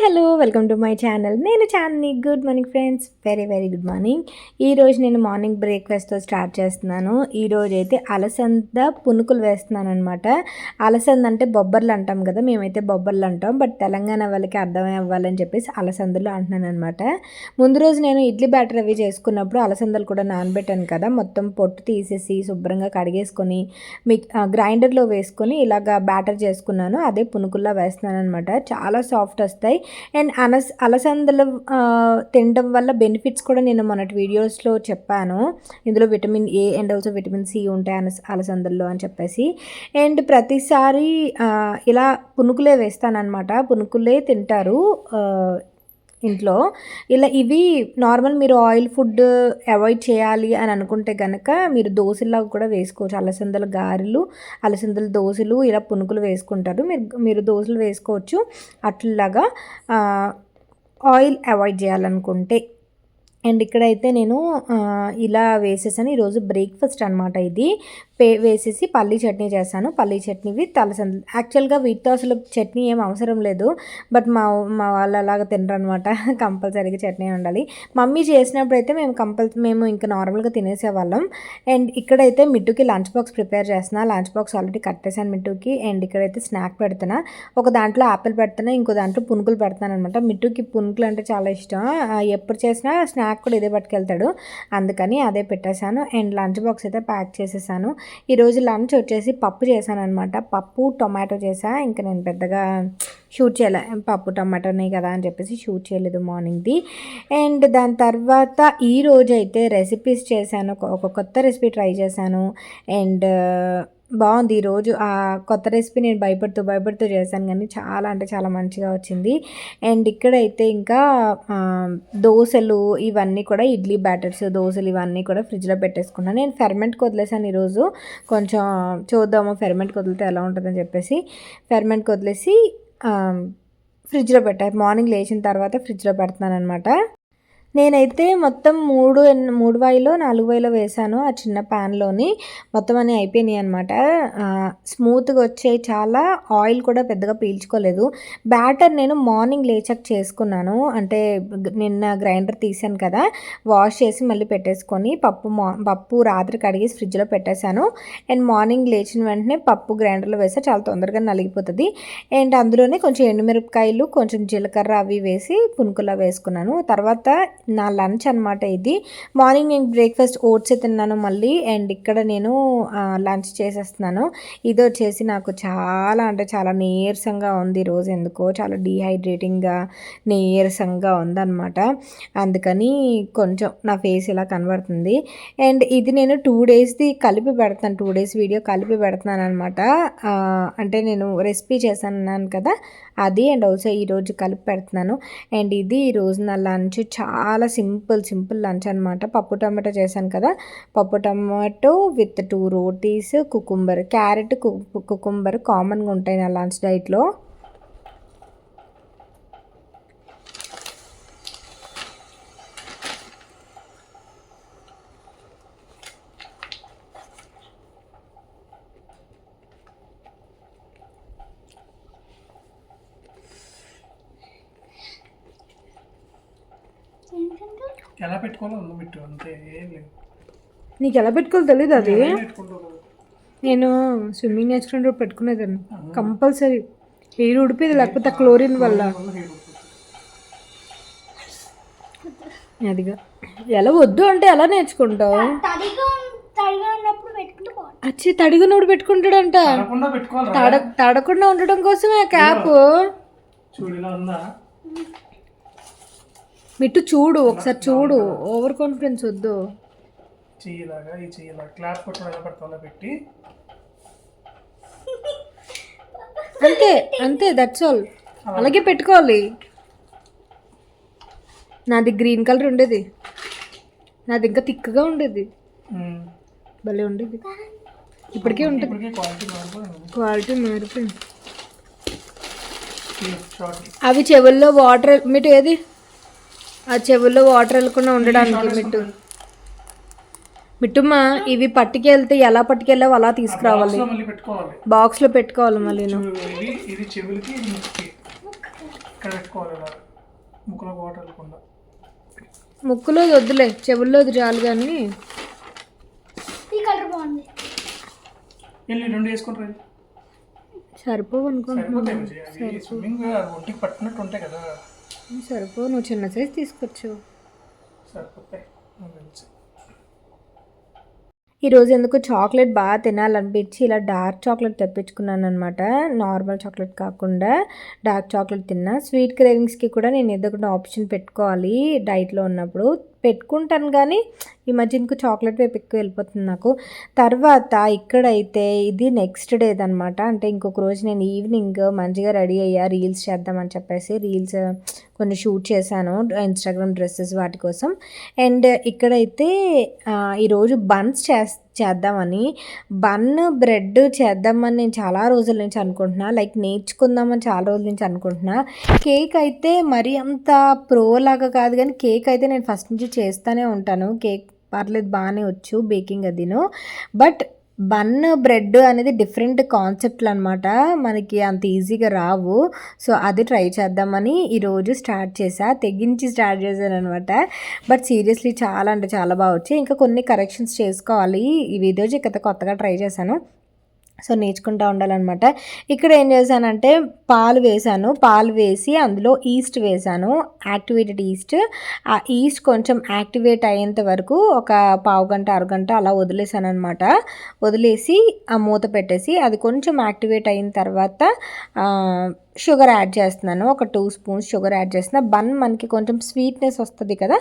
Hello welcome to my channel. నేను Chandini. Good morning friends, very very good morning. ఈరోజు నేను morning బ్రేక్ఫాస్ట్తో start చేస్తున్నాను. ఈరోజు అయితే అలసంద పునుకులు వేస్తున్నాను అనమాట. అలసంద అంటే బొబ్బర్లు అంటాం కదా, మేమైతే బొబ్బర్లు అంటాం, బట్ తెలంగాణ వాళ్ళకి అర్థం అవ్వాలని చెప్పేసి అలసందలు అంటున్నాను అనమాట. ముందు రోజు నేను ఇడ్లీ బ్యాటర్ అవి చేసుకున్నప్పుడు అలసందలు కూడా నానబెట్టాను కదా, మొత్తం పొట్టు తీసేసి శుభ్రంగా కడిగేసుకొని గ్రైండర్లో వేసుకొని ఇలాగా బ్యాటర్ చేసుకున్నాను. అదే పునుకుల్లా వేస్తున్నాను అనమాట. చాలా సాఫ్ట్ వస్తాయి. అండ్ అలసందలు తినడం వల్ల బెనిఫిట్స్ కూడా నేను మొన్నటి వీడియోస్లో చెప్పాను. ఇందులో vitamin A and also vitamin C ఉంటాయి అలసందల్లో అని చెప్పేసి. అండ్ ప్రతిసారి ఇలా పునుకులే వేస్తానన్నమాట. పునుకులే తింటారు ఇంట్లో. ఇలా ఇవి నార్మల్ మీరు ఆయిల్ ఫుడ్ అవాయిడ్ చేయాలి అని అనుకుంటే కనుక మీరు దోశలాగా కూడా వేసుకోవచ్చు. అలసందల గారెలు, అలసందల దోశలు, ఇలా పునుకులు వేసుకుంటారు. మీరు దోశలు వేసుకోవచ్చు అట్లాగా ఆయిల్ అవాయిడ్ చేయాలనుకుంటే. అండ్ ఇక్కడైతే నేను ఇలా వేసేసాను. ఈరోజు బ్రేక్ఫాస్ట్ అనమాట. ఇది వేసేసి పల్లీ చట్నీ చేశాను. పల్లీ చట్నీ విత్ అలసందలు. యాక్చువల్గా వీటితో అసలు చట్నీ ఏం అవసరం లేదు, బట్ మా వాళ్ళు అలాగా తినరు అనమాట. కంపల్సరీగా చట్నీ ఉండాలి. మమ్మీ చేసినప్పుడు అయితే మేము ఇంకా నార్మల్గా తినేసేవాళ్ళం. అండ్ ఇక్కడైతే మిట్టుకి లంచ్ బాక్స్ ప్రిపేర్ చేస్తున్నా. లంచ్ బాక్స్ ఆల్రెడీ కట్టేసాను మిట్టుకి. అండ్ ఇక్కడైతే స్నాక్ పెడుతున్నా. ఒక దాంట్లో ఆపిల్ పెడుతున్నా, ఇంకో దాంట్లో పునుకులు పెడతాను అనమాట. మిట్టుకి పునుకులు అంటే చాలా ఇష్టం. ఎప్పుడు చేసినా స్నాక్ కూడా ఇదే పట్టుకెళ్తాడు, అందుకని అదే పెట్టేశాను. అండ్ లంచ్ బాక్స్ అయితే ప్యాక్ చేసేసాను. ఈరోజు లంచ్ వచ్చేసి పప్పు చేశాను అనమాట. పప్పు టొమాటో చేసా. ఇంకా నేను పెద్దగా షూట్ చేయలే, పప్పు టొమాటోనే కదా అని చెప్పేసి షూట్ చేయలేదు మార్నింగ్ది. అండ్ దాని తర్వాత ఈరోజు అయితే రెసిపీస్ చేశాను. ఒక కొత్త రెసిపీ ట్రై చేశాను. అండ్ బాగుంది ఈరోజు. ఆ కొత్త రెసిపీ నేను భయపడుతూ చేశాను, కానీ చాలా అంటే చాలా మంచిగా వచ్చింది. అండ్ ఇక్కడైతే ఇంకా దోశలు ఇవన్నీ కూడా, ఇడ్లీ బ్యాటర్స్, దోశలు ఇవన్నీ కూడా ఫ్రిడ్జ్లో పెట్టేసుకున్నాను. నేను ఫెర్మెంట్కి వదిలేసాను ఈరోజు. కొంచెం చూద్దాము ఫెర్మెంట్కి వదిలితే ఎలా ఉంటుందని చెప్పేసి ఫెర్మెంట్కి వదిలేసి ఫ్రిడ్జ్లో పెట్టాను. మార్నింగ్ లేచిన తర్వాత ఫ్రిడ్జ్లో పెడుతున్నాను అనమాట. నేనైతే మొత్తం 3 వాయిలో 4 వాయిలో వేసాను ఆ చిన్న ప్యాన్లోని. మొత్తం అన్నీ అయిపోయినాయి అనమాట. స్మూత్గా వచ్చాయి చాలా. ఆయిల్ కూడా పెద్దగా పీల్చుకోలేదు. బ్యాటర్ నేను మార్నింగ్ లేచాక చేసుకున్నాను. అంటే నిన్న గ్రైండర్ తీసాను కదా, వాష్ చేసి మళ్ళీ పెట్టేసుకొని పప్పు రాత్రి కడిగేసి ఫ్రిడ్జ్లో పెట్టేశాను. అండ్ మార్నింగ్ లేచిన వెంటనే పప్పు గ్రైండర్లో వేస్తే చాలా తొందరగా నలిగిపోతుంది. అండ్ అందులోనే కొంచెం ఎండుమిరపకాయలు, కొంచెం జీలకర్ర అవి వేసి పునుకులా వేసుకున్నాను. తర్వాత నా లంచ్ అనమాట ఇది. మార్నింగ్ నేను బ్రేక్ఫాస్ట్ ఓట్స్ తిన్నాను మళ్ళీ. అండ్ ఇక్కడ నేను లంచ్ చేసేస్తున్నాను. ఇది వచ్చేసి నాకు చాలా అంటే చాలా నీరసంగా ఉంది ఈరోజు. ఎందుకో చాలా డీహైడ్రేటింగ్గా నీరసంగా ఉందన్నమాట. అందుకని కొంచెం నా ఫేస్ ఇలా కనబడుతుంది. అండ్ ఇది నేను 2 డేస్ది కలిపి పెడతాను, 2 డేస్ వీడియో కలిపి పెడుతున్నాను అనమాట. అంటే నేను రెసిపీ చేశాను కదా అది, అండ్ ఆల్సో ఈరోజు కలిపి పెడుతున్నాను. అండ్ ఇది ఈరోజు నా లంచ్. చాలా సింపుల్ లంచ్ అనమాట. పప్పు టమాటో చేశాను కదా, పప్పు tomato with 2 rotis, cucumber, carrot, cucumber కామన్గా ఉంటాయి నా లంచ్ డైట్లో. ఎలా పెట్టుకోవాలో పెట్టు అంతే, ఏం లేదు. నీకు ఎలా పెట్టుకోవాలో తెలీదు అది. నేను స్విమ్మింగ్ నేర్చుకునేటప్పుడు పెట్టుకునేదాన్ని కంపల్సరీ. హెయిర్ ఉడిపేది, లేకపోతే క్లోరిన్ వల్ల. అదిగా ఎలా వద్దు అంటే ఎలా నేర్చుకుంటావు? అచ్చి తడిగా నోడు పెట్టుకుంటాడంట. తడకుండా ఉండడం కోసమే క్యాప్. మిట్టు చూడు ఒకసారి, చూడు. ఓవర్ కాన్ఫిడెన్స్ వద్దు. అంతే అంతే, దట్స్ ఆల్. అలాగే పెట్టుకోవాలి. నాది గ్రీన్ కలర్ ఉండేది, నాది ఇంకా థిక్గా ఉండేది, భలే ఉండేది. ఇప్పటికే ఉంటుంది, క్వాలిటీ మారిపోయింది. అవి చెవుల్లో వాటర్ మిట్టు, ఏది ఆ చెవుల్లో వాటర్ వెళ్ళకుండా ఉండడానికి మిట్టుమ్మా, ఇవి పట్టుకెళ్తే ఎలా పట్టుకెళ్ళావు అలా తీసుకురావాలి. బాక్స్లో పెట్టుకోవాలి మళ్ళీ. ఇక్కడ పెట్టుకోవాలి ఇలా ముక్కలో వాటర్ వెళ్ళకుండా. ముక్కులో వద్దులే, చెవుల్లో చాలు కానీ. ఈ కలర్ బాగుంది. వెళ్ళి 2 వేసుకుంటారు. సరిపోవు అనుకుంటున్నాను. సరిపోతాయి అవి స్విమ్మింగ్ ఒంటికి పట్టినట్టు ఉంటాయి కదా. సరిపోవు, నువ్వు చిన్న సైజ్ తీసుకొచ్చు. సరిపోతాయి. ఈరోజు ఎందుకు చాక్లెట్ బాగా తినాలనిపించి ఇలా డార్క్ చాక్లెట్ తెప్పించుకున్నాను అనమాట. నార్మల్ చాక్లెట్ కాకుండా డార్క్ చాక్లెట్ తిన్నా. స్వీట్ క్రేవింగ్స్కి కూడా నేను ఏదో ఒకటి ఆప్షన్ పెట్టుకోవాలి డైట్లో ఉన్నప్పుడు. పెట్టుకుంటాను కానీ ఈ మధ్య ఇంకో చాక్లెట్ వైపు ఎక్కువ వెళ్ళిపోతుంది నాకు. తర్వాత ఇక్కడైతే ఇది నెక్స్ట్ డేది అనమాట. అంటే ఇంకొక రోజు నేను ఈవినింగ్ మంచిగా రెడీ అయ్యా రీల్స్ చేద్దామని చెప్పేసి. రీల్స్ కొన్ని షూట్ చేశాను ఇన్స్టాగ్రామ్ డ్రెస్సెస్ వాటి కోసం. అండ్ ఇక్కడైతే ఈరోజు బన్స్ చేద్దామని, బన్ బ్రెడ్ చేద్దామని నేను చాలా రోజుల నుంచి అనుకుంటున్నా. లైక్ నేర్చుకుందామని చాలా రోజుల నుంచి అనుకుంటున్నా. కేక్ అయితే మరీ అంత ప్రో లాగా కాదు కానీ కేక్ అయితే నేను ఫస్ట్ నుంచి చేస్తూనే ఉంటాను. కేక్ పర్లేదు, బాగానే వచ్చు బేకింగ్ అదిను. బట్ బన్ బ్రెడ్ అనేది డిఫరెంట్ కాన్సెప్ట్లు అనమాట, మనకి అంత ఈజీగా రావు. సో అది ట్రై చేద్దామని ఈరోజు స్టార్ట్ చేసా, తెగించి స్టార్ట్ చేశాను అనమాట. బట్ సీరియస్లీ చాలా అంటే చాలా బాగా వచ్చాయి. ఇంకా కొన్ని కరెక్షన్స్ చేసుకోవాలి. ఈ వీడియో కొత్తగా ట్రై చేశాను, సో నేర్చుకుంటూ ఉండాలన్నమాట. ఇక్కడ ఏం చేశానంటే పాలు వేసాను, పాలు వేసి అందులో ఈస్ట్ వేసాను, యాక్టివేటెడ్ ఈస్ట్. ఆ ఈస్ట్ కొంచెం యాక్టివేట్ అయ్యేంత వరకు ఒక పావు గంట అరగంట అలా వదిలేసాను అనమాట. వదిలేసి ఆ మూత పెట్టేసి అది కొంచెం యాక్టివేట్ అయిన తర్వాత షుగర్ యాడ్ చేస్తున్నాను. ఒక 2 స్పూన్స్ షుగర్ యాడ్ చేస్తున్నా. బన్ మనకి కొంచెం స్వీట్నెస్ వస్తుంది కదా,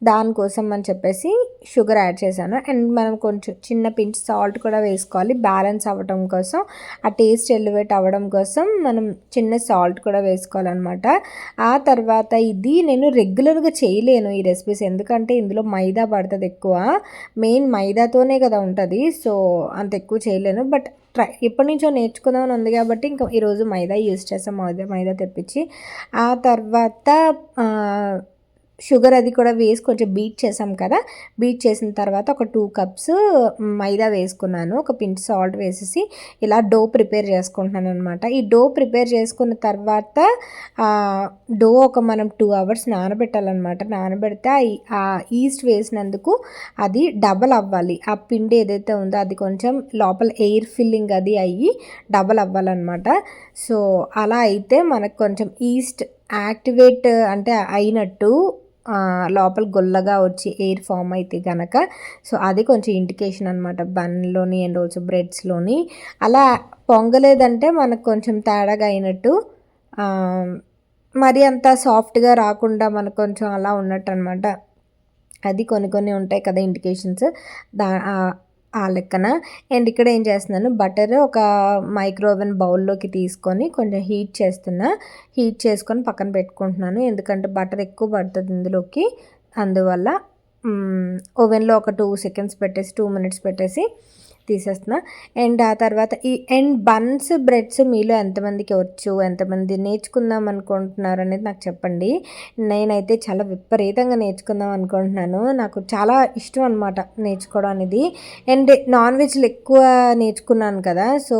దానికోసం అని చెప్పేసి షుగర్ యాడ్ చేశాను. అండ్ మనం కొంచెం చిన్న పించ్ సాల్ట్ కూడా వేసుకోవాలి బ్యాలెన్స్ అవ్వడం కోసం, ఆ టేస్ట్ ఎలివేట్ అవ్వడం కోసం మనం చిన్న సాల్ట్ కూడా వేసుకోవాలన్నమాట. ఆ తర్వాత ఇది నేను రెగ్యులర్గా చేయలేను ఈ రెసిపీస్, ఎందుకంటే ఇందులో మైదా పడుతుంది ఎక్కువ. మెయిన్ మైదాతోనే కదా ఉంటుంది, సో అంత ఎక్కువ చేయలేను. బట్ ఎప్పటి నుంచో నేర్చుకుందామని ఉంది కాబట్టి ఇంకా ఈరోజు మైదా యూజ్ చేస్తాం. మైదా తెప్పించి ఆ తర్వాత షుగర్ అది కూడా వేసి కొంచెం బీట్ చేసాం కదా. బీట్ చేసిన తర్వాత ఒక 2 కప్స్ మైదా వేసుకున్నాను. ఒక పించ్ సాల్ట్ వేసేసి ఇలా డో ప్రిపేర్ చేసుకుంటున్నాను అనమాట. ఈ డో ప్రిపేర్ చేసుకున్న తర్వాత డో మనం 2 అవర్స్ నానబెట్టాలన్నమాట. నానబెడితే ఆ ఈస్ట్ వేసినందుకు అది డబల్ అవ్వాలి. ఆ పిండి ఏదైతే ఉందో అది కొంచెం లోపల ఎయిర్ ఫిల్లింగ్ అది అయ్యి డబల్ అవ్వాలన్నమాట. సో అలా అయితే మనకు కొంచెం ఈస్ట్ యాక్టివేట్ అంటే అయినట్టు, లోపల గొల్లగా వచ్చి ఎయిర్ ఫామ్ అయితే కనుక, సో అది కొంచెం ఇండికేషన్ అనమాట బన్లోని అండ్ ఆల్సో బ్రెడ్స్లోని. అలా పొంగలేదంటే మనకు కొంచెం తేడాగా అయినట్టు, మరి అంత సాఫ్ట్గా రాకుండా మనకు కొంచెం అలా ఉన్నట్టు అనమాట. అది కొన్ని ఉంటాయి కదా ఇండికేషన్స్, ఆ లెక్కన. అండ్ ఇక్కడ ఏం చేస్తున్నాను, బటర్ ఒక మైక్రోవేవ్ బౌల్లోకి తీసుకొని కొంచెం హీట్ చేసుకొని పక్కన పెట్టుకుంటున్నాను. ఎందుకంటే బటర్ ఎక్కువ పడుతుంది ఇందులోకి, అందువల్ల ఓవెన్లో ఒక 2 సెకండ్స్ పెట్టేసి 2 మినిట్స్ పెట్టేసి తీసేస్తున్నా. అండ్ ఆ తర్వాత బన్స్ బ్రెడ్స్ మీలో ఎంతమందికి వచ్చు, ఎంతమంది నేర్చుకుందాం అనుకుంటున్నారు అనేది నాకు చెప్పండి. నేనైతే చాలా విపరీతంగా నేర్చుకుందాం అనుకుంటున్నాను. నాకు చాలా ఇష్టం అనమాట నేర్చుకోవడం అనేది. అండ్ నాన్ వెజ్లు ఎక్కువ నేర్చుకున్నాను కదా, సో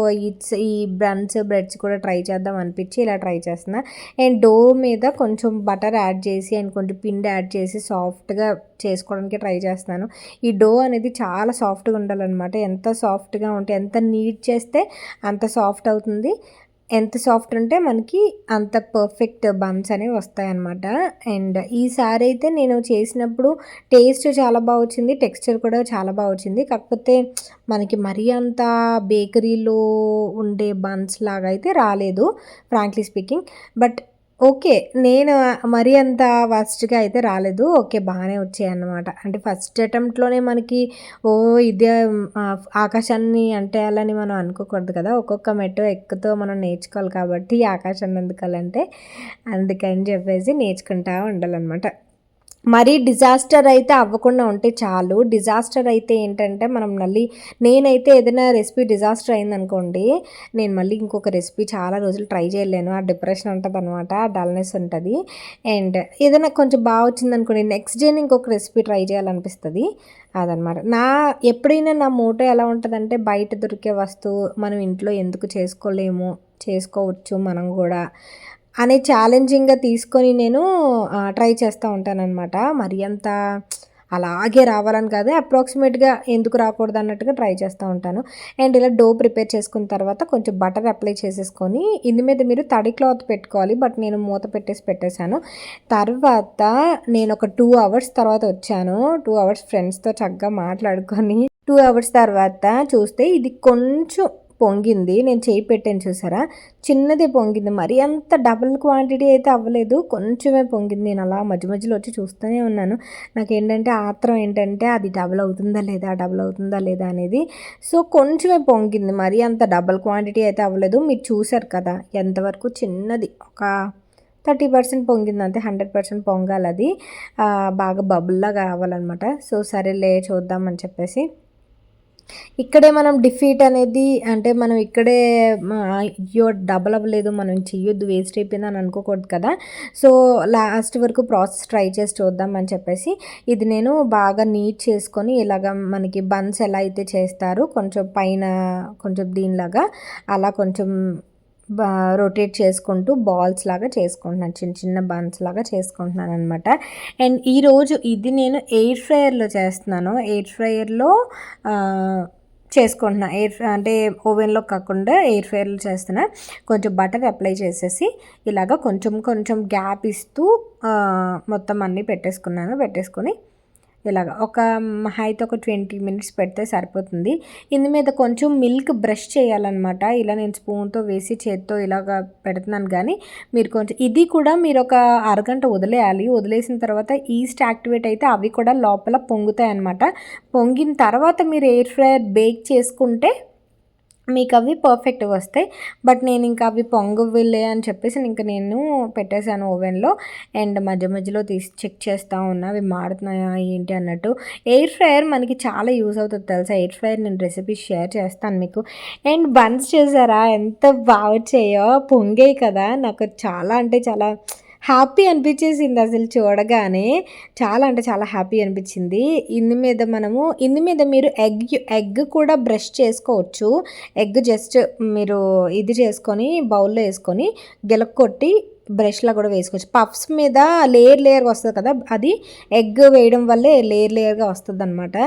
ఈ బన్స్ బ్రెడ్స్ కూడా ట్రై చేద్దాం అనిపించి ఇలా ట్రై చేస్తున్నా. అండ్ డో మీద కొంచెం బటర్ యాడ్ చేసి అండ్ కొంచెం పిండి యాడ్ చేసి సాఫ్ట్గా చేసుకోవడానికి ట్రై చేస్తున్నాను. ఈ డో అనేది చాలా సాఫ్ట్గా ఉండాలన్నమాట. ఎంత సాఫ్ట్గా ఉంటే, ఎంత నీట్ చేస్తే అంత సాఫ్ట్ అవుతుంది. ఎంత సాఫ్ట్ ఉంటే మనకి అంత పర్ఫెక్ట్ బన్స్ అనేవి వస్తాయన్నమాట. అండ్ ఈసారి అయితే నేను చేసినప్పుడు టేస్ట్ చాలా బాగా వచ్చింది, టెక్స్చర్ కూడా చాలా బాగా వచ్చింది. కాకపోతే మనకి మరీ అంత బేకరీలో ఉండే బన్స్ లాగా అయితే రాలేదు ఫ్రాంక్లీ స్పీకింగ్. బట్ ఓకే, నేను మరీ అంత వర్స్ట్గా అయితే రాలేదు. ఓకే, బాగానే వచ్చాయి అన్నమాట. అంటే ఫస్ట్ అటెంప్ట్లోనే మనకి ఇదే ఆకాశాన్ని అంటేయాలని మనం అనుకోకూడదు కదా. ఒక్కొక్క మెట్టు ఎక్కుతూ మనం నేర్చుకోవాలి కాబట్టి ఆకాశాన్ని ఎందుకాలంటే అందుకని చెప్పేసి నేర్చుకుంటూ ఉండాలన్నమాట. మరీ డిజాస్టర్ అయితే అవ్వకుండా ఉంటే చాలు. డిజాస్టర్ అయితే ఏంటంటే నేనైతే ఏదైనా రెసిపీ డిజాస్టర్ అయిందనుకోండి, నేను మళ్ళీ ఇంకొక రెసిపీ చాలా రోజులు ట్రై చేయలేను. ఆ డిప్రెషన్ ఉంటుంది అనమాట, ఆ డల్నెస్ ఉంటుంది. అండ్ ఏదైనా కొంచెం బాగా వచ్చిందనుకోండి, నెక్స్ట్ డే ఇంకొక రెసిపీ ట్రై చేయాలనిపిస్తుంది. అదనమాట ఎప్పుడైనా నా మోటో ఎలా ఉంటుందంటే, బయట దొరికే వస్తువు మనం ఇంట్లో ఎందుకు చేసుకోలేము, చేసుకోవచ్చు మనం కూడా అనే ఛాలెంజింగ్గా తీసుకొని నేను ట్రై చేస్తూ ఉంటానన్నమాట. మరి అంత అలాగే రావాలని కాదు, అప్రాక్సిమేట్గా ఎందుకు రాకూడదు అన్నట్టుగా ట్రై చేస్తూ ఉంటాను. అండ్ ఇలా డో ప్రిపేర్ చేసుకున్న తర్వాత కొంచెం బటర్ అప్లై చేసేసుకొని ఇందు మీద మీరు తడి క్లాత్ పెట్టుకోవాలి. బట్ నేను మూత పెట్టేశాను. తర్వాత నేను ఒక 2 అవర్స్ తర్వాత వచ్చాను. 2 అవర్స్ ఫ్రెండ్స్తో చక్కగా మాట్లాడుకొని 2 అవర్స్ తర్వాత చూస్తే ఇది కొంచెం పొంగింది. నేను చేయి పెట్టాను చూసారా, చిన్నదే పొంగింది. మరి అంత డబుల్ క్వాంటిటీ అయితే అవ్వలేదు, కొంచెమే పొంగింది. నేను అలా మధ్య మధ్యలో వచ్చి చూస్తూనే ఉన్నాను. నాకేంటంటే ఆత్రం ఏంటంటే అది డబుల్ అవుతుందా లేదా అనేది. సో కొంచెమే పొంగింది, మరి అంత డబుల్ క్వాంటిటీ అయితే అవ్వలేదు. మీరు చూసారు కదా ఎంతవరకు చిన్నది, ఒక 30% పొంగింది అంతే. 100% పొంగాలి అది, బాగా బబుల్లాగా కావాలన్నమాట. సో సరేలే చూద్దామని చెప్పేసి ఇక్కడే మనం డిఫీట్ అనేది, అంటే మనం ఇక్కడే అయ్యో డబల్ అవ్వలేదు, మనం చెయ్యొద్దు, వేస్ట్ అయిపోయింది అని అనుకోకూడదు కదా. సో లాస్ట్ వరకు ప్రాసెస్ ట్రై చేసి చూద్దాం అని చెప్పేసి ఇది నేను బాగా నీట్ చేసుకొని, ఇలాగ మనకి బన్స్ ఎలా అయితే చేస్తారో కొంచెం పైన కొంచెం దీనిలాగా అలా కొంచెం రొటేట్ చేసుకుంటూ బాల్స్ లాగా చేసుకుంటున్నాను, చిన్న చిన్న బన్స్ లాగా చేసుకుంటున్నాను అనమాట. అండ్ ఈరోజు ఇది నేను ఎయిర్ ఫ్రైయర్లో చేస్తున్నాను. ఎయిర్ ఫ్రైయర్లో చేసుకుంటున్నా, అంటే ఓవెన్లో కాకుండా ఎయిర్ ఫ్రైయర్లో చేస్తున్నా. కొంచెం బటర్ అప్లై చేసేసి ఇలాగ కొంచెం కొంచెం గ్యాప్ ఇస్తూ మొత్తం అన్నీ పెట్టేసుకొని ఇలాగ ఒక అయితే ఒక 20 మినిట్స్ పెడితే సరిపోతుంది. ఇందు మీద కొంచెం మిల్క్ బ్రష్ చేయాలన్నమాట. ఇలా నేను స్పూన్తో వేసి చేత్తో ఇలాగ పెడుతున్నాను. కానీ మీరు కొంచెం ఇది కూడా మీరు ఒక అరగంట వదిలేయాలి. వదిలేసిన తర్వాత ఈస్ట్ యాక్టివేట్ అయితే అవి కూడా లోపల పొంగుతాయి అన్నమాట. పొంగిన తర్వాత మీరు ఎయిర్ ఫ్రైయర్ బేక్ చేసుకుంటే మీకు అవి పర్ఫెక్ట్గా వస్తాయి. బట్ నేను ఇంకా అవి పొంగవిలే అని చెప్పేసి ఇంకా నేను పెట్టేశాను ఓవెన్లో. అండ్ మధ్య మధ్యలో తీసి చెక్ చేస్తూ ఉన్నా అవి మాడుతున్నాయా ఏంటి అన్నట్టు. ఎయిర్ ఫ్రైయర్ మనకి చాలా యూజ్ అవుతుంది తెలుసా. ఎయిర్ ఫ్రైయర్ నేను రెసిపీ షేర్ చేస్తాను మీకు. అండ్ బన్స్ చేసారా ఎంత బాగా వచ్చాయో, పొంగాయి కదా. నాకు చాలా అంటే చాలా హ్యాపీ అనిపించేసింది అసలు చూడగానే. చాలా అంటే చాలా హ్యాపీ అనిపించింది. ఇందు మీద మీరు ఎగ్ కూడా బ్రష్ చేసుకోవచ్చు. ఎగ్ జస్ట్ మీరు ఇది చేసుకొని బౌల్లో వేసుకొని గిలక్కొట్టి బ్రష్లా కూడా వేసుకోవచ్చు. పఫ్స్ మీద లేయర్గా వస్తుంది కదా, అది ఎగ్ వేయడం వల్లే లేయర్గా వస్తుంది అనమాట.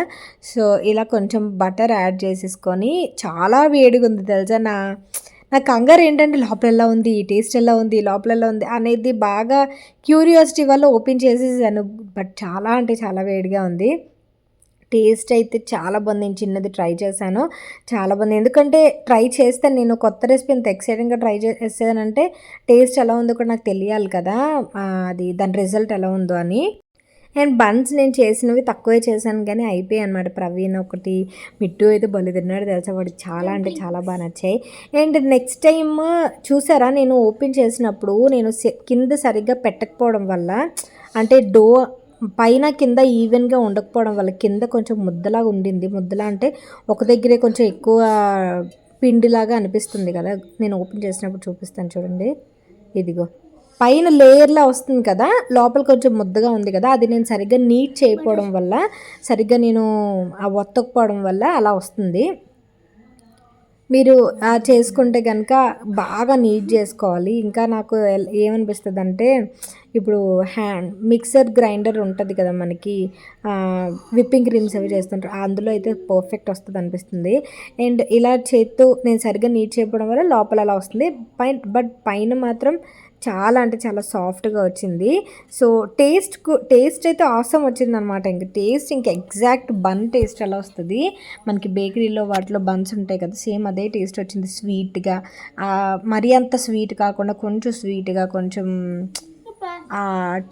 సో ఇలా కొంచెం బటర్ యాడ్ చేసేసుకొని, చాలా వేడిగా ఉంది తెలుసా. నా కంగారు ఏంటంటే లోపల ఎలా ఉంది, టేస్ట్ ఎలా ఉంది, లోపల ఎలా ఉంది అనేది బాగా క్యూరియాసిటీ వల్ల ఓపెన్ చేసేసాను. బట్ చాలా అంటే చాలా వేడిగా ఉంది. టేస్ట్ అయితే చాలా బాగుంది. నేను చిన్నది ట్రై చేశాను, చాలా బాగుంది. ఎందుకంటే ట్రై చేస్తే నేను కొత్త రెసిపీ ఎంత ఎక్సైటింగ్గా ట్రై చేసానంటే టేస్ట్ ఎలా ఉందో కూడా నాకు తెలియాలి కదా, అది దాని రిజల్ట్ ఎలా ఉందో అని. అండ్ బన్స్ నేను చేసినవి తక్కువే చేశాను కానీ అయిపోయాయి అనమాట. ప్రవీణ్ ఒకటి, మిట్టు అయితే బలి తిన్నాడు తెలుసా, వాడికి చాలా అంటే చాలా బాగా నచ్చాయి. అండ్ నెక్స్ట్ టైం చూసారా, నేను ఓపెన్ చేసినప్పుడు నేను కింద సరిగ్గా పెట్టకపోవడం వల్ల, అంటే డో పైన కింద ఈవెన్గా ఉండకపోవడం వల్ల కింద కొంచెం ముద్దలాగా ఉండింది. ముద్దలా అంటే ఒక దగ్గరే కొంచెం ఎక్కువ పిండిలాగా అనిపిస్తుంది కదా. నేను ఓపెన్ చేసినప్పుడు చూపిస్తాను చూడండి, ఇదిగో పైన లేయర్లా వస్తుంది కదా, లోపల కొంచెం ముద్దగా ఉంది కదా. అది నేను సరిగ్గా నీట్ చేయకపోవడం వల్ల, సరిగ్గా నేను ఒత్తకపోవడం వల్ల అలా వస్తుంది. మీరు చేసుకుంటే కనుక బాగా నీట్ చేసుకోవాలి. ఇంకా నాకు ఏమనిపిస్తుంది అంటే, ఇప్పుడు మిక్సర్ గ్రైండర్ ఉంటుంది కదా మనకి, విప్పింగ్ క్రీమ్స్ అవి చేస్తుంటారు, అందులో అయితే పర్ఫెక్ట్ వస్తుంది అనిపిస్తుంది. అండ్ ఇలా చేత్తో నేను సరిగ్గా నీట్ చేయడం వల్ల లోపల అలా వస్తుంది. బట్ పైన మాత్రం చాలా అంటే చాలా సాఫ్ట్గా వచ్చింది. సో టేస్ట్ అయితే ఆసమ్ వచ్చింది అనమాట. ఇంక ఎగ్జాక్ట్ బన్ టేస్ట్ ఎలా వస్తుంది మనకి బేకరీలో వాటిలో బన్స్ ఉంటాయి కదా, సేమ్ అదే టేస్ట్ వచ్చింది. స్వీట్గా, మరీ అంత స్వీట్ కాకుండా కొంచెం స్వీట్గా, కొంచెం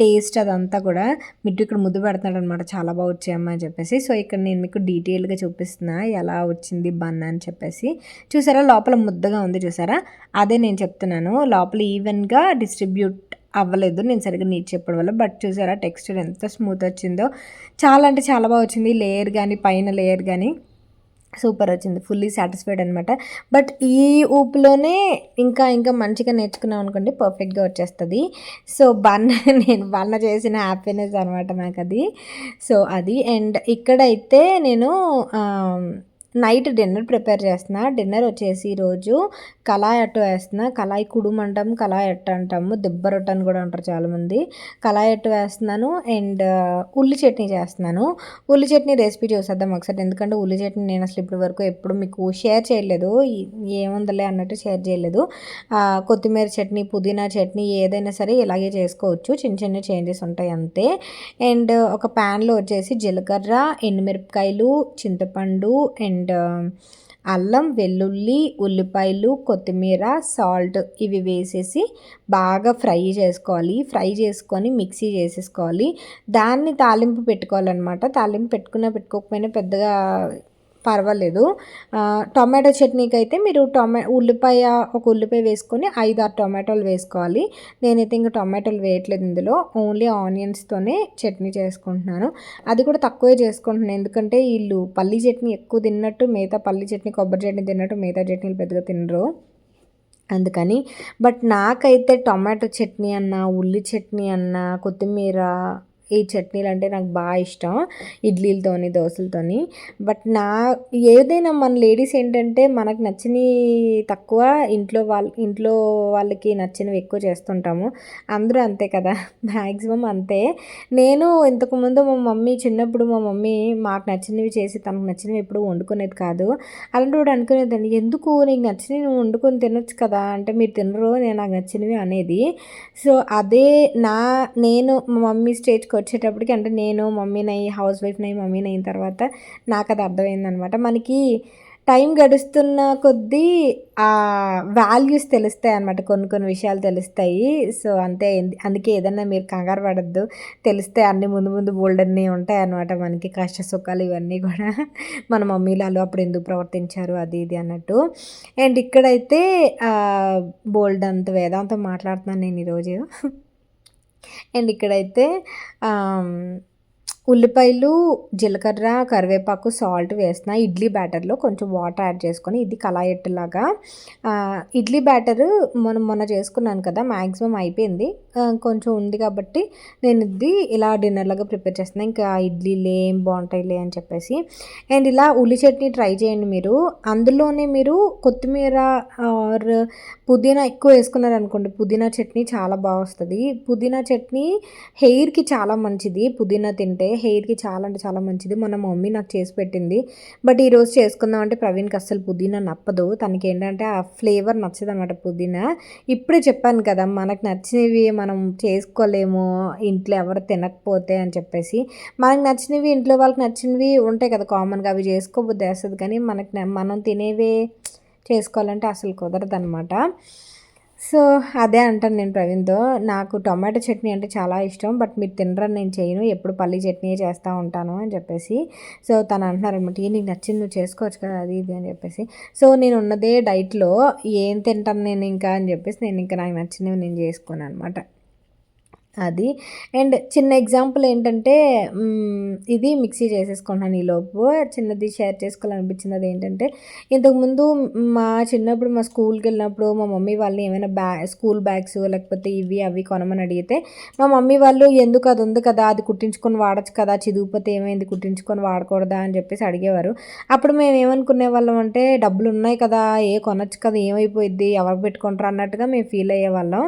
టేస్ట్ అదంతా కూడా. మిట్టు ఇక్కడ ముద్దు పెడుతున్నాడు అనమాట, చాలా బాగా వచ్చాయమ్మా అని చెప్పేసి. సో ఇక్కడ నేను మీకు డీటెయిల్గా చూపిస్తున్నా ఎలా వచ్చింది బన్ అని చెప్పేసి. చూసారా లోపల ముద్దగా ఉంది చూసారా, అదే నేను చెప్తున్నాను. లోపల ఈవెన్గా డిస్ట్రిబ్యూట్ అవ్వలేదు నేను సరిగ్గా నీట్ చెప్పడం వల్ల. బట్ చూసారా టెక్స్చర్ ఎంత స్మూత్ వచ్చిందో, చాలా అంటే చాలా బాగా వచ్చింది. లేయర్ కానీ పైన లేయర్ కానీ సూపర్ వచ్చింది, ఫుల్లీ సాటిస్ఫైడ్ అనమాట. బట్ ఈ ఊపులోనే ఇంకా మంచిగా నేర్చుకున్నాం అనుకోండి పర్ఫెక్ట్గా వచ్చేస్తుంది. సో నేను బన్న చేసిన హ్యాపీనెస్ అనమాట నాకు అది. సో అది. అండ్ ఇక్కడైతే నేను నైట్ డిన్నర్ ప్రిపేర్ చేస్తున్నా. డిన్నర్ వచ్చేసి ఈరోజు కళాయి అట్టు వేస్తున్నా. కళాయి కుడుము అంటాము, కళాయి అట్టు అంటాము, దిబ్బ రొట్టె అని కూడా అంటారు చాలామంది. కళాయి అట్టు వేస్తున్నాను అండ్ ఉల్లి చట్నీ చేస్తున్నాను. ఉల్లి చట్నీ రెసిపీ చూసేద్దాం ఒకసారి. ఎందుకంటే ఉల్లి చట్నీ నేను అసలు ఇప్పటి వరకు ఎప్పుడు మీకు షేర్ చేయలేదు. ఏముందలే అన్నట్టు షేర్ చేయలేదు. కొత్తిమీర చట్నీ, పుదీనా చట్నీ ఏదైనా సరే ఇలాగే చేసుకోవచ్చు. చిన్న చిన్న చేంజెస్ ఉంటాయి అంతే. అండ్ ఒక ప్యాన్లో వచ్చేసి జీలకర్ర, ఎండుమిరపకాయలు, చింతపండు అండ్ అల్లం, వెల్లుల్లి, ఉల్లిపాయలు, కొత్తిమీర, సాల్ట్ ఇవి వేసేసి బాగా ఫ్రై చేసుకోవాలి. ఫ్రై చేసుకొని మిక్సీ చేసేసుకోవాలి. దాన్ని తాలింపు పెట్టుకోవాలన్నమాట. తాలింపు పెట్టుకోకపోయినా పెద్దగా పర్వాలేదు. టొమాటో చట్నీకి అయితే మీరు ఒక ఉల్లిపాయ వేసుకొని 5-6 టొమాటోలు వేసుకోవాలి. నేనైతే ఇంకా టొమాటోలు వేయట్లేదు ఇందులో. ఓన్లీ ఆనియన్స్తోనే చట్నీ చేసుకుంటున్నాను. అది కూడా తక్కువే చేసుకుంటున్నాను. ఎందుకంటే వీళ్ళు పల్లీ చట్నీ ఎక్కువ తిన్నట్టు, మిగతా పల్లీ చట్నీ, కొబ్బరి చట్నీ తిన్నట్టు మిగతా చట్నీలు పెద్దగా తినరు. అందుకని బట్ నాకైతే టొమాటో చట్నీ అన్నా, ఉల్లి చట్నీ అన్నా, కొత్తిమీర ఈ చట్నీలు అంటే నాకు బాగా ఇష్టం. ఇడ్లీలతోని, దోశలతోని. బట్ ఏదైనా మన లేడీస్ ఏంటంటే మనకు నచ్చినవి తక్కువ, ఇంట్లో వాళ్ళకి నచ్చినవి ఎక్కువ చేస్తుంటాము. అందరూ అంతే కదా, మ్యాక్సిమం అంతే. నేను ఇంతకుముందు చిన్నప్పుడు మా మమ్మీ మాకు నచ్చినవి చేసి తనకు నచ్చినవి ఎప్పుడు వండుకునేది కాదు. అలాంటి అనుకునేదాన్ని, ఎందుకు నీకు నచ్చినవి నువ్వు వండుకొని తినొచ్చు కదా అంటే, మీరు తినరు, నేను నాకు నచ్చినవి అనేది. సో అదే నేను మా మమ్మీ స్టేజ్కి వచ్చేటప్పటికి, అంటే నేను హౌస్ వైఫ్ని అయ్యి మమ్మీని అయిన తర్వాత నాకు అది అర్థమైందనమాట. మనకి టైం గడుస్తున్న కొద్దీ ఆ వాల్యూస్ తెలుస్తాయి అన్నమాట. కొన్ని విషయాలు తెలుస్తాయి. సో అంతే. అందుకే ఏదన్నా మీరు కంగారు పడద్దు, తెలిస్తే అన్నీ ముందు బోల్డన్నీ ఉంటాయి అన్నమాట. మనకి కష్ట సుఖాలు ఇవన్నీ కూడా మన మమ్మీలు వాళ్ళు అప్పుడు ఎందుకు ప్రవర్తించారు అది ఇది అన్నట్టు. అండ్ ఇక్కడైతే బోల్డ్ అంత వేదాంతం మాట్లాడుతున్నాను నేను ఈరోజు. అండ్ ఇక్కడైతే ఉల్లిపాయలు, జీలకర్ర, కరివేపాకు, సాల్ట్ వేస్తున్నా. ఇడ్లీ బ్యాటర్లో కొంచెం వాటర్ యాడ్ చేసుకొని, ఇది కళాయిట్టులాగా ఇడ్లీ బ్యాటర్ మొన్న చేసుకున్నాను కదా, మ్యాక్సిమం అయిపోయింది. కొంచెం ఉంది కాబట్టి నేను ఇది ఇలా డిన్నర్లాగా ప్రిపేర్ చేస్తున్నాను. ఇంకా ఇడ్లీలే ఏం బాగుంటాయిలే అని చెప్పేసి. అండ్ ఇలా ఉల్లి చట్నీ ట్రై చేయండి మీరు. అందులోనే మీరు కొత్తిమీర ఆర్ పుదీనా ఎక్కువ వేసుకున్నారనుకోండి, పుదీనా చట్నీ చాలా బాగా వస్తుంది. పుదీనా చట్నీ హెయిర్కి చాలా మంచిది. పుదీనా తింటే హెయిర్కి చాలా అంటే చాలా మంచిది. మన మమ్మీ నాకు చేసి పెట్టింది. బట్ ఈరోజు చేసుకుందాం అంటే ప్రవీణ్కి అస్సలు పుదీనా నప్పదు. తనకి ఏంటంటే ఆ ఫ్లేవర్ నచ్చదు అనమాట పుదీనా. ఇప్పుడే చెప్పాను కదా, మనకు నచ్చినవి మనం చేసుకోలేము ఇంట్లో ఎవరు తినకపోతే అని చెప్పేసి. మనకు నచ్చినవి ఇంట్లో వాళ్ళకి నచ్చినవి ఉంటాయి కదా కామన్గా, అవి చేసుకోబుద్ది వేస్తుంది. కానీ మనం తినేవే చేసుకోవాలంటే అసలు కుదరదు అనమాట. సో అదే అంటాను నేను ప్రవీణ్తో, నాకు టొమాటో చట్నీ అంటే చాలా ఇష్టం, బట్ మీరు తినరని నేను చేయను, ఎప్పుడు పల్లీ చట్నీ చేస్తూ ఉంటాను అని చెప్పేసి. సో తను అంటున్నారు అనమాట, నీకు నచ్చింది నువ్వు చేసుకోవచ్చు కదా అది ఇది అని చెప్పేసి. సో నేను ఉన్నదే డైట్లో ఏం తింటాను నేను ఇంకా అని చెప్పేసి, నేను ఇంకా నాకు నచ్చినవి నేను చేసుకున్నాను అనమాట. అది. అండ్ చిన్న ఎగ్జాంపుల్ ఏంటంటే, ఇది మిక్సీ చేసేసుకున్నాను ఈలోపు. చిన్నది షేర్ చేసుకోవాలనిపించింది. అది ఏంటంటే, ఇంతకుముందు చిన్నప్పుడు మా స్కూల్కి వెళ్ళినప్పుడు మా మమ్మీ వాళ్ళని ఏమైనా స్కూల్ బ్యాగ్స్ లేకపోతే ఇవి అవి కొనమని అడిగితే, మా మమ్మీ వాళ్ళు ఎందుకు అది ఉంది కదా, అది కుట్టించుకొని వాడచ్చు కదా, చిదిగిపోతే ఏమైంది కుట్టించుకొని వాడకూడదా అని చెప్పేసి అడిగేవారు. అప్పుడు మేము ఏమనుకునే వాళ్ళం అంటే, డబ్బులు ఉన్నాయి కదా, కొనొచ్చు కదా, ఏమైపోయిద్ది, ఎవరికి పెట్టుకుంటారు అన్నట్టుగా మేము ఫీల్ అయ్యేవాళ్ళం,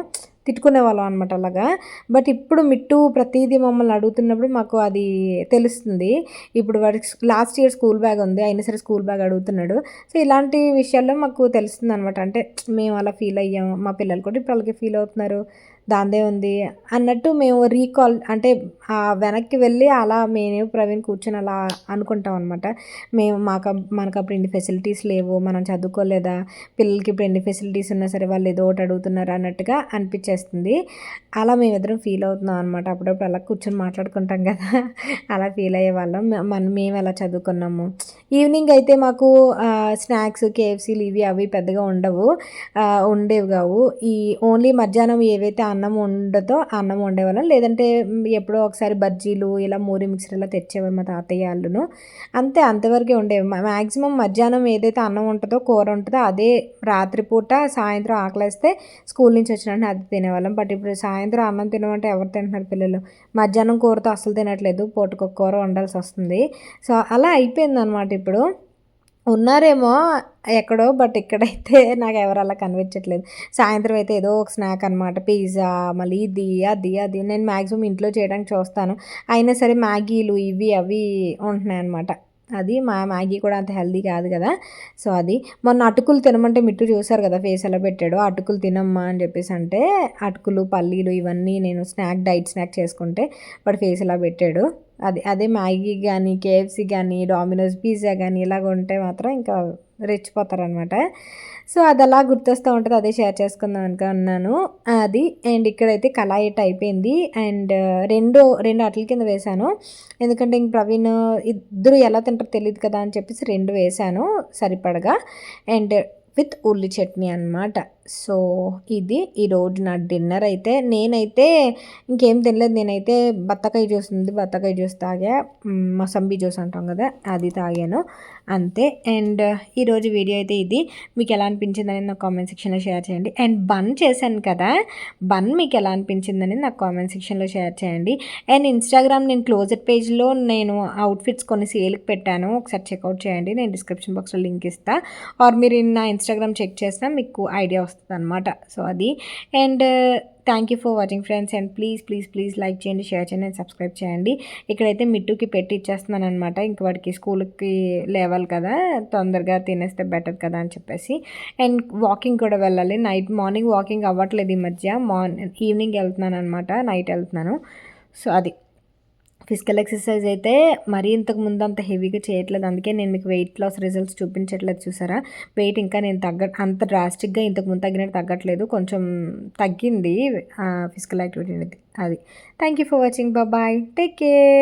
తిట్టుకునేవాళ్ళం అనమాట అలాగా. బట్ ఇప్పుడు మిట్టు ప్రతిదీ మమ్మల్ని అడుగుతున్నప్పుడు మాకు అది తెలుస్తుంది. ఇప్పుడు వాడికి లాస్ట్ ఇయర్ స్కూల్ బ్యాగ్ ఉంది, అయినా సరే స్కూల్ బ్యాగ్ అడుగుతున్నాడు. సో ఇలాంటి విషయాల్లో మాకు తెలుస్తుంది అనమాట. అంటే మేము అలా ఫీల్ అయ్యాము, మా పిల్లలు కూడా ఇప్పుడు అలాగే ఫీల్ అవుతున్నారు, దాందే ఉంది అన్నట్టు మేము రీకాల్ అంటే వెనక్కి వెళ్ళి అలా మేము ప్రవీణ్ కూర్చొని అలా అనుకుంటాం అనమాట. మనకు అప్పుడు ఇన్ని ఫెసిలిటీస్ లేవు, మనం చదువుకోలేదా, పిల్లలకి ఇప్పుడు ఎన్ని ఫెసిలిటీస్ ఉన్నా సరే వాళ్ళు ఏదో ఒకటి అడుగుతున్నారు అన్నట్టుగా అనిపించేస్తుంది. అలా మేమిద్దరం ఫీల్ అవుతున్నాం అనమాట. అప్పుడప్పుడు అలా కూర్చొని మాట్లాడుకుంటాం కదా, అలా ఫీల్ అయ్యే వాళ్ళం. మేము ఎలా చదువుకున్నాము. ఈవినింగ్ అయితే మాకు స్నాక్స్, కేఎఫ్సీలు ఇవి అవి పెద్దగా ఉండేవి కావు. ఈ ఓన్లీ మధ్యాహ్నం ఏవైతే అన్నం ఉండదో అన్నం వండేవాళ్ళం, లేదంటే ఎప్పుడో ఒకసారి బజ్జీలు ఇలా మూరి మిక్సర్ ఇలా తెచ్చేవారు మా తాతయ్య వాళ్ళను. అంతవరకే ఉండేవి. మ్యాక్సిమం మధ్యాహ్నం ఏదైతే అన్నం ఉంటుందో కూర ఉంటుందో అదే రాత్రిపూట సాయంత్రం ఆకలిస్తే స్కూల్ నుంచి వచ్చినట్టు అది తినేవాళ్ళం. బట్ ఇప్పుడు సాయంత్రం అన్నం తినమంటే ఎవరు తింటున్నారు పిల్లలు, మధ్యాహ్నం కూరతో అసలు తినట్లేదు, పూటకొక కూర వండాల్సి వస్తుంది. సో అలా అయిపోయింది అనమాట ఇప్పుడు. ఉన్నారేమో ఎక్కడో, బట్ ఇక్కడైతే నాకు ఎవరు అలా కనిపించట్లేదు. సాయంత్రం అయితే ఏదో ఒక స్నాక్ అనమాట, పిజ్జా, మళ్ళీ ఇది అది నేను మ్యాక్సిమం ఇంట్లో చేయడానికి చూస్తాను. అయినా సరే మ్యాగీలు ఇవి అవి ఉంటున్నాయి అనమాట. అది మ్యాగీ కూడా అంత హెల్దీ కాదు కదా. సో అది మొన్న అటుకులు తినమంటే మిట్టు చూసారు కదా ఫేస్ ఎలా పెట్టాడో. అటుకులు తినమ్మా అని చెప్పేసి అంటే అటుకులు పల్లీలు ఇవన్నీ నేను డైట్ స్నాక్ చేసుకుంటే వాడు ఫేస్ ఎలా పెట్టాడు. అదే మ్యాగీ కానీ కేఎఫ్సీ కానీ డామినోస్ పిజ్జా కానీ ఇలాగ ఉంటే మాత్రం ఇంకా రెచ్చిపోతారనమాట. సో అది అలా గుర్తొస్తూ ఉంటుంది, అదే షేర్ చేసుకుందాం అనుకున్నాను. అది అండ్ ఇక్కడైతే కళాయిట్ అయిపోయింది. అండ్ రెండు అట్ల కింద వేశాను, ఎందుకంటే ఇంక ప్రవీణ్ ఇద్దరు ఎలా తింటారో తెలియదు కదా అని చెప్పేసి 2 వేశాను సరిపడగా, అండ్ విత్ ఉల్లి చట్నీ అనమాట. సో ఇది ఈరోజు నా డిన్నర్ అయితే. నేనైతే ఇంకేం తినలేదు, నేనైతే బత్తాకాయ జ్యూస్ ఉంది, బత్తాకాయ జ్యూస్ తాగా, మసంబి జ్యూస్ అంటాం కదా అది తాగాను అంతే. అండ్ ఈరోజు వీడియో అయితే ఇది. మీకు ఎలా అనిపించింది అనేది నాకు కామెంట్ సెక్షన్లో షేర్ చేయండి. అండ్ బన్ చేశాను కదా, బన్ మీకు ఎలా అనిపించింది అనేది నాకు కామెంట్ సెక్షన్లో షేర్ చేయండి. అండ్ ఇన్స్టాగ్రామ్ నేను క్లోజర్ పేజ్లో నేను అవుట్ఫిట్స్ కొన్ని సేల్కి పెట్టాను, ఒకసారి చెక్అవుట్ చేయండి, నేను డిస్క్రిప్షన్ బాక్స్లో లింక్ ఇస్తాను. ఆర్ మీరు నా ఇన్స్టాగ్రామ్ చెక్ చేసినా మీకు ఐడియా వస్తుంది అనమాట. సో అది. And thank you for watching friends. And please like చేయండి, షేర్ చేయండి అండ్ సబ్స్క్రైబ్ చేయండి. ఇక్కడైతే మిట్టుకి పెట్టి ఇచ్చేస్తున్నాను అనమాట, ఇంక వాడికి స్కూల్కి లేవాలి కదా, తొందరగా తినేస్తే బెటర్ కదా అని చెప్పేసి. అండ్ వాకింగ్ కూడా వెళ్ళాలి, మార్నింగ్ వాకింగ్ అవ్వట్లేదు ఈ మధ్య, ఈవినింగ్ వెళ్తున్నాను అనమాట, నైట్ వెళ్తున్నాను. సో అది ఫిజికల్ ఎక్సర్సైజ్ అయితే మరీ ఇంతకు ముందు అంత హెవీగా చేయట్లేదు, అందుకే నేను మీకు వెయిట్ లాస్ రిజల్ట్స్ చూపించట్లేదు. చూసారా, వెయిట్ ఇంకా నేను అంత డ్రాస్టిక్గా ఇంతకు ముందు తగ్గినట్టు తగ్గట్లేదు, కొంచెం తగ్గింది ఫిజికల్ యాక్టివిటీ అనేది. అది. Thank you for watching, bye, take care.